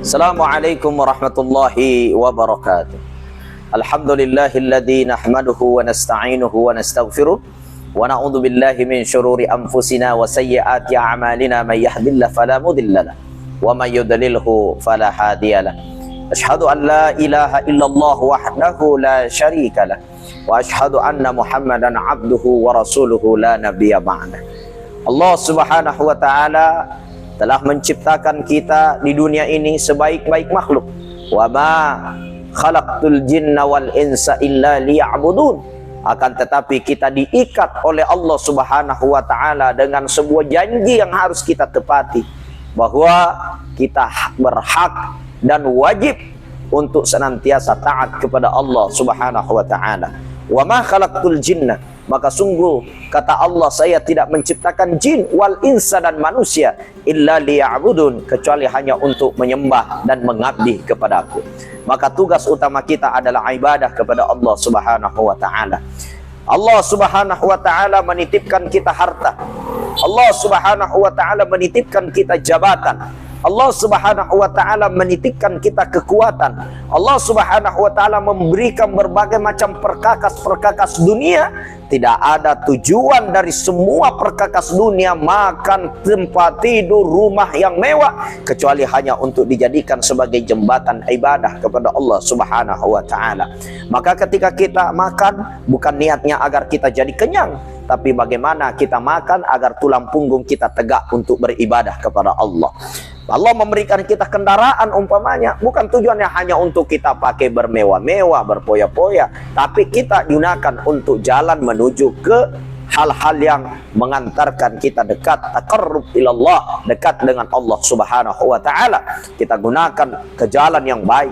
Assalamualaikum warahmatullahi wabarakatuh. Alhamdulillahilladzi nahmaduhu wa nasta'inuhu wa nastaghfiruh wa na'udzu billahi min syururi anfusina wa sayyiati a'malina may yahdihillahu fala mudilla lahu wa may yudlilhu fala hadiyalah. Asyhadu an la ilaha illallah wahdahu la syarika lah wa asyhadu anna Muhammadan abduhu wa rasuluhu la nabiyya ba'dah. Allah Subhanahu wa taala telah menciptakan kita di dunia ini sebaik-baik makhluk. Wa ma khalaqtul jinna wal insa illa liya'budun. Akan tetapi kita diikat oleh Allah Subhanahu wa taala dengan sebuah janji yang harus kita tepati, bahwa kita berhak dan wajib untuk senantiasa taat kepada Allah Subhanahu wa taala. Wa ma khalaqtul jinna, maka sungguh kata Allah, saya tidak menciptakan jin wal insa dan manusia illa liya'budun, kecuali hanya untuk menyembah dan mengabdi kepadaku. Maka tugas utama kita adalah ibadah kepada Allah Subhanahu wa taala. Allah Subhanahu wa taala menitipkan kita harta. Allah Subhanahu wa taala menitipkan kita jabatan. Allah Subhanahu wa taala menitipkan kita kekuatan. Allah Subhanahu wa taala memberikan berbagai macam perkakas-perkakas dunia. Tidak ada tujuan dari semua perkakas dunia, makan, tempat tidur, rumah yang mewah, kecuali hanya untuk dijadikan sebagai jembatan ibadah kepada Allah Subhanahu wa taala. Maka ketika kita makan, bukan niatnya agar kita jadi kenyang, tapi bagaimana kita makan agar tulang punggung kita tegak untuk beribadah kepada Allah. Allah memberikan kita kendaraan umpamanya, bukan tujuannya hanya untuk kita pakai bermewah-mewah, berpoya-poya, tapi kita gunakan untuk jalan menuju ke hal-hal yang mengantarkan kita dekat, taqarrub ilallah, dekat dengan Allah Subhanahu wa taala. Kita gunakan ke jalan yang baik.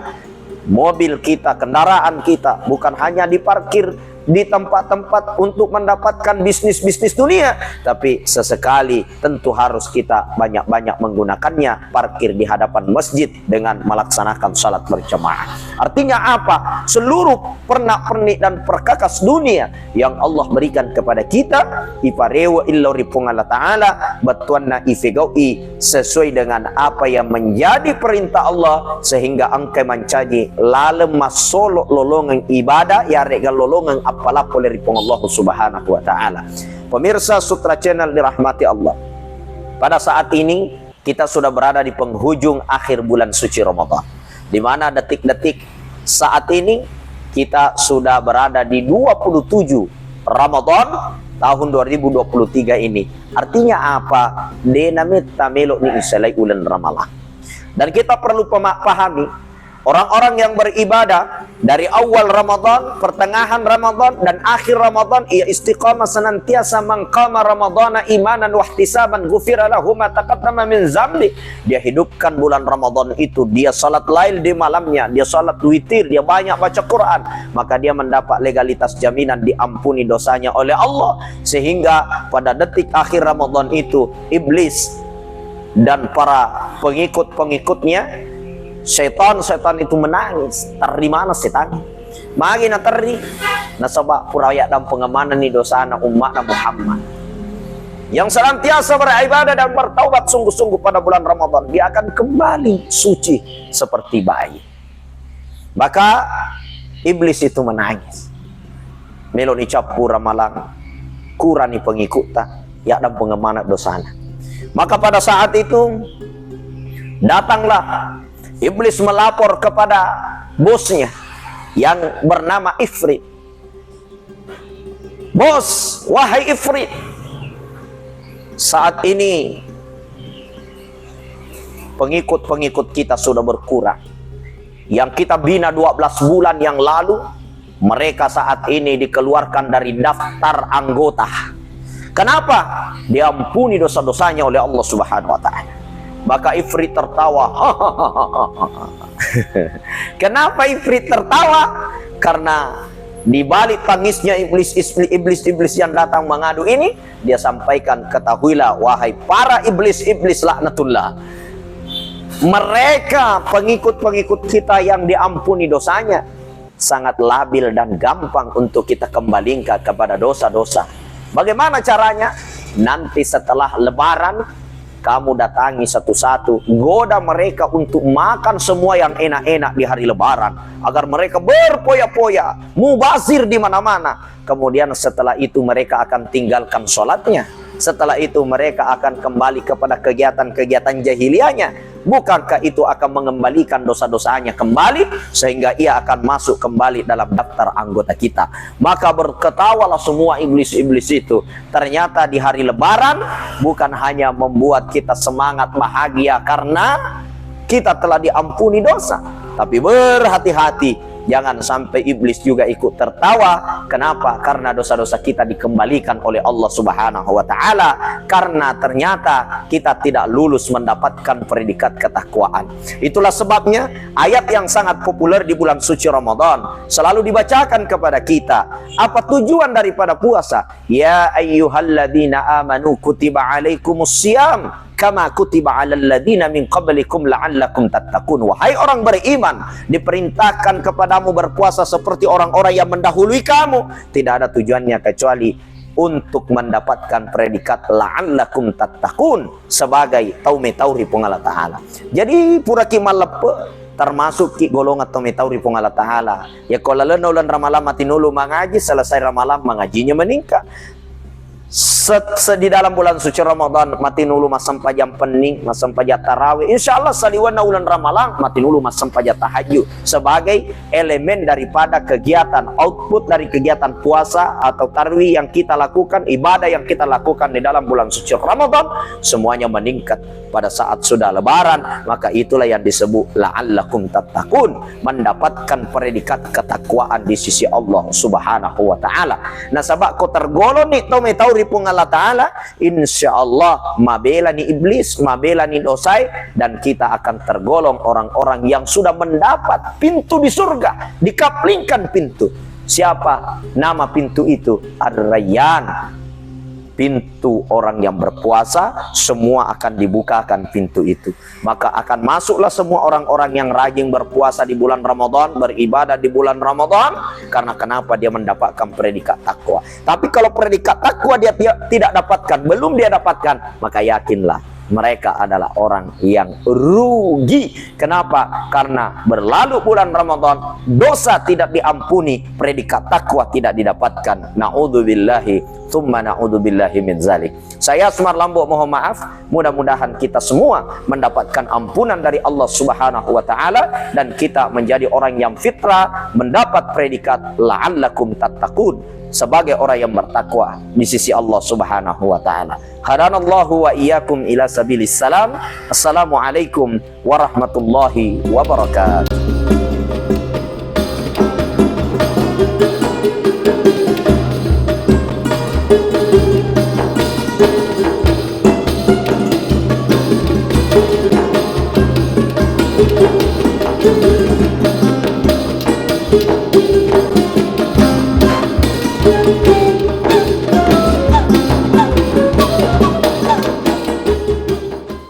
Mobil kita, kendaraan kita bukan hanya diparkir di tempat-tempat untuk mendapatkan bisnis-bisnis dunia, tapi sesekali tentu harus kita banyak-banyak menggunakannya, parkir di hadapan masjid dengan melaksanakan salat berjamaah. Artinya apa? Seluruh pernak-pernik dan perkakas dunia yang Allah berikan kepada kita, iparewa illa ripung Allah Ta'ala, batuanna ifegaui, sesuai dengan apa yang menjadi perintah Allah, sehingga angkai mencaji lalem masolo lolongan ibadah, ya regal lolongan apalapa oleh Allah Subhanahu wa taala. Pemirsa Sutra Channel dirahmati Allah, pada saat ini kita sudah berada di penghujung akhir bulan suci Ramadan, di mana detik-detik saat ini kita sudah berada di 27 Ramadan tahun 2023 ini. Artinya apa? Denamit tamelo ni isalai ulan ramalah. Dan kita perlu pahami, orang-orang yang beribadah dari awal Ramadan, pertengahan Ramadan, dan akhir Ramadan, ia istiqamah senantiasa mengqama Ramadana imanan wahtisaban ghufira lahu ma taqaddama min zambi. Dia hidupkan bulan Ramadan itu, dia salat lail di malamnya, dia salat witir, dia banyak baca Quran, maka dia mendapat legalitas jaminan diampuni dosanya oleh Allah. Sehingga pada detik akhir Ramadan itu, iblis dan para pengikut-pengikutnya, setan itu menangis. Tari mana setan? Magi na tari nasaba puraya dan pengamanan ni dosa na umat na Muhammad yang senantiasa beribadah dan bertaubat sungguh-sungguh pada bulan Ramadan, dia akan kembali suci seperti bayi. Maka iblis itu menangis. Meloni capura malang kurani pengikutnya ya dan pengamanan dosana. Maka pada saat itu datanglah iblis melapor kepada bosnya yang bernama Ifrit. Bos, wahai Ifrit, saat ini pengikut-pengikut kita sudah berkurang. Yang kita bina 12 bulan yang lalu, mereka saat ini dikeluarkan dari daftar anggota. Kenapa? Diampuni dosa-dosanya oleh Allah Subhanahu wa taala. Maka Ifrit tertawa. Kenapa Ifrit tertawa? Karena di balik tangisnya iblis yang datang mengadu ini, dia sampaikan, ketahuilah wahai para iblis laknatullah, mereka pengikut-pengikut kita yang diampuni dosanya sangat labil dan gampang untuk kita kembalikan kepada dosa-dosa. Bagaimana caranya? Nanti setelah Lebaran kamu datangi satu-satu, goda mereka untuk makan semua yang enak-enak di hari Lebaran, agar mereka berpoya-poya, mubazir di mana-mana. Kemudian setelah itu mereka akan tinggalkan sholatnya. Setelah itu mereka akan kembali kepada kegiatan-kegiatan jahiliyahnya. Bukankah itu akan mengembalikan dosa-dosanya kembali, sehingga ia akan masuk kembali dalam daftar anggota kita. Maka berketawalah semua iblis-iblis itu. Ternyata di hari Lebaran bukan hanya membuat kita semangat bahagia karena kita telah diampuni dosa, tapi berhati-hati jangan sampai iblis juga ikut tertawa. Kenapa? Karena dosa-dosa kita dikembalikan oleh Allah Subhanahu wa Ta'ala, karena ternyata kita tidak lulus mendapatkan predikat ketakwaan. Itulah sebabnya ayat yang sangat populer di bulan suci Ramadan selalu dibacakan kepada kita. Apa tujuan daripada puasa? Ya ayyuhalladzina amanu kutiba alaikumusiyam kama kutiba 'alal ladzina min qablikum la'allakum tattaqun. Wahai orang beriman, diperintahkan kepadamu berpuasa seperti orang-orang yang mendahului kamu. Tidak ada tujuannya kecuali untuk mendapatkan predikat la'allakum tattaqun, sebagai taumi-tauri Allah Ta'ala. Jadi pura kimalepe termasuk ki golongan taumi-tauri Allah Ta'ala. Ya kalau ulan ramalan mati nulu mengaji, selesai ramalan mengajinya meningkat. Di dalam bulan suci Ramadan mati nulu masam pajam pening, masam pajak tarawih, insyaallah saliwana ulan ramalang mati nulu masam pajak tahajud, sebagai elemen daripada kegiatan, output dari kegiatan puasa atau tarawih yang kita lakukan, ibadah yang kita lakukan di dalam bulan suci Ramadan, semuanya meningkat pada saat sudah Lebaran. Maka itulah yang disebut la'allakum tattaqun, mendapatkan predikat ketakwaan di sisi Allah Subhanahu wa Ta'ala. Nah, sabak ko tergolong ni tahu ripung Allah Ta'ala, insya Allah mabela ni iblis, mabela ni dosai, dan kita akan tergolong orang-orang yang sudah mendapat pintu di surga, dikaplingkan pintu. Siapa nama pintu itu? Ar-Rayyan, pintu orang yang berpuasa. Semua akan dibukakan pintu itu, maka akan masuklah semua orang-orang yang rajin berpuasa di bulan Ramadan, beribadah di bulan Ramadan. Karena kenapa? Dia mendapatkan predikat takwa. Tapi kalau predikat takwa dia tidak dapatkan, belum dia dapatkan, maka yakinlah mereka adalah orang yang rugi. Kenapa? Karena berlalu bulan Ramadan, dosa tidak diampuni, predikat takwa tidak didapatkan. Na'udzubillahi tsumma na'udzubillahi min zalik. Saya Asmar Lambo mohon maaf. Mudah-mudahan kita semua mendapatkan ampunan dari Allah Subhanahu wa Ta'ala, dan kita menjadi orang yang fitrah, mendapat predikat la'allakum tattaqun, sebagai orang yang bertakwa di sisi Allah Subhanahu wa Ta'ala. Hadanallahu wa iyyakum ila sabilis salam. Assalamualaikum warahmatullahi wabarakatuh.